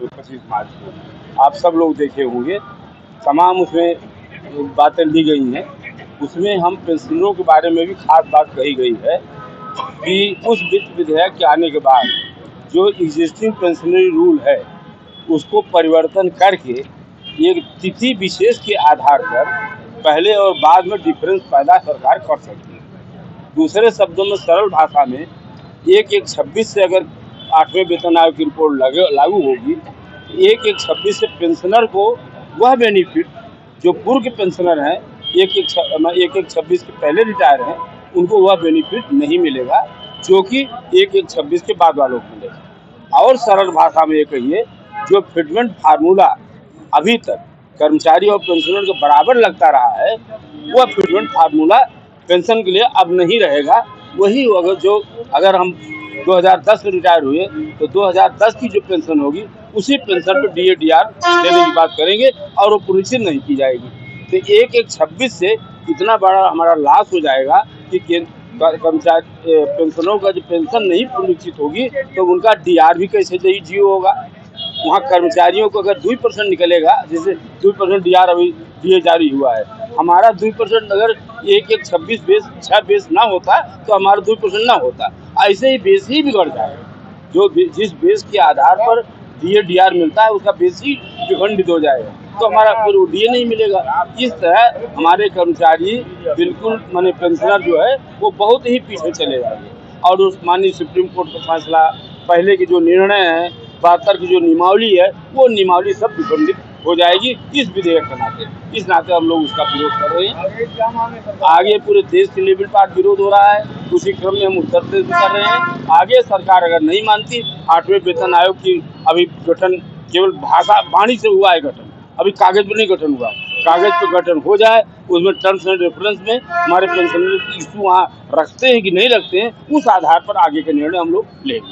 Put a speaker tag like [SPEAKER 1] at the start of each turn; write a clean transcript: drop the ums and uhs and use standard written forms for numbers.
[SPEAKER 1] जो 25 मार्च को आप सब लोग देखे होंगे, तमाम उसमें बातें ली गई हैं। उसमें हम पेंशनरों के बारे में भी खास बात कही गई है कि उस वित्त विधेयक के आने के बाद जो एग्जिस्टिंग पेंशनरी रूल है उसको परिवर्तन करके एक तिथि विशेष के आधार पर पहले और बाद में डिफरेंस पैदा सरकार कर सकती है। दूसरे शब्दों में, सरल भाषा में, 1/1/26 से अगर 8वें वेतन आयोग की रिपोर्ट लागू होगी, 1/1/26 से पेंशनर को वह बेनिफिट जो पूर्व के पेंशनर हैं, 1/1/26 के पहले रिटायर हैं, उनको वह बेनिफिट नहीं मिलेगा जो कि 1/1/26 के बाद वालों को मिलेगा। और सरल भाषा में ये कहिए, जो फिटमेंट फार्मूला अभी तक कर्मचारी और पेंशनर के बराबर लगता रहा है, वह फिटमेंट फार्मूला पेंशन के लिए अब नहीं रहेगा। वही अगर हम 2010 में रिटायर हुए तो 2010 की जो पेंशन होगी उसी पेंशन पर DA DR देने की बात करेंगे और वो पुनरीक्षित नहीं की जाएगी। तो 1/1/26 से इतना बड़ा हमारा लॉस हो जाएगा कि कर्मचारी पेंशनरों का जो पेंशन नहीं पुनरीक्षित होगी तो उनका DR भी कैसे जीरो होगा। वहाँ कर्मचारियों को अगर 2% निकलेगा, जैसे 2% DR अभी दिए जारी हुआ है, हमारा 2% अगर 1/1/26 बेस ना होता तो हमारा 2% ना होता। ऐसे ही बेस ही बिगड़ जाएगा। जो जिस बेस के आधार पर DA DR मिलता है उसका बेस ही विखंडित हो जाएगा, तो हमारा फिर DA नहीं मिलेगा। इस तरह हमारे कर्मचारी बिल्कुल माने पेंशनर जो है वो बहुत ही पीछे चले जाएंगे। और उस माननीय सुप्रीम कोर्ट का फैसला, पहले के जो निर्णय है, 72 की जो नियमावली है, वो नियमावली सब विखंडित हो जाएगी इस विधेयक के नाते। इस नाते हम लोग उसका विरोध कर रहे हैं। आगे पूरे देश के लेवल पर विरोध हो रहा है, उसी क्रम में हम उत्तर प्रदेश भी कर रहे हैं। आगे सरकार अगर नहीं मानती, 8वें वेतन आयोग की अभी गठन केवल वाणी से हुआ है गठन, अभी कागज पर नहीं गठन हुआ। कागज पर गठन हो जाए, उसमें टर्म्स एंड रेफरेंस में हमारे पेंशनर इशू वहाँ रखते हैं कि नहीं रखते हैं, उस आधार पर आगे के निर्णय हम लोग लेंगे।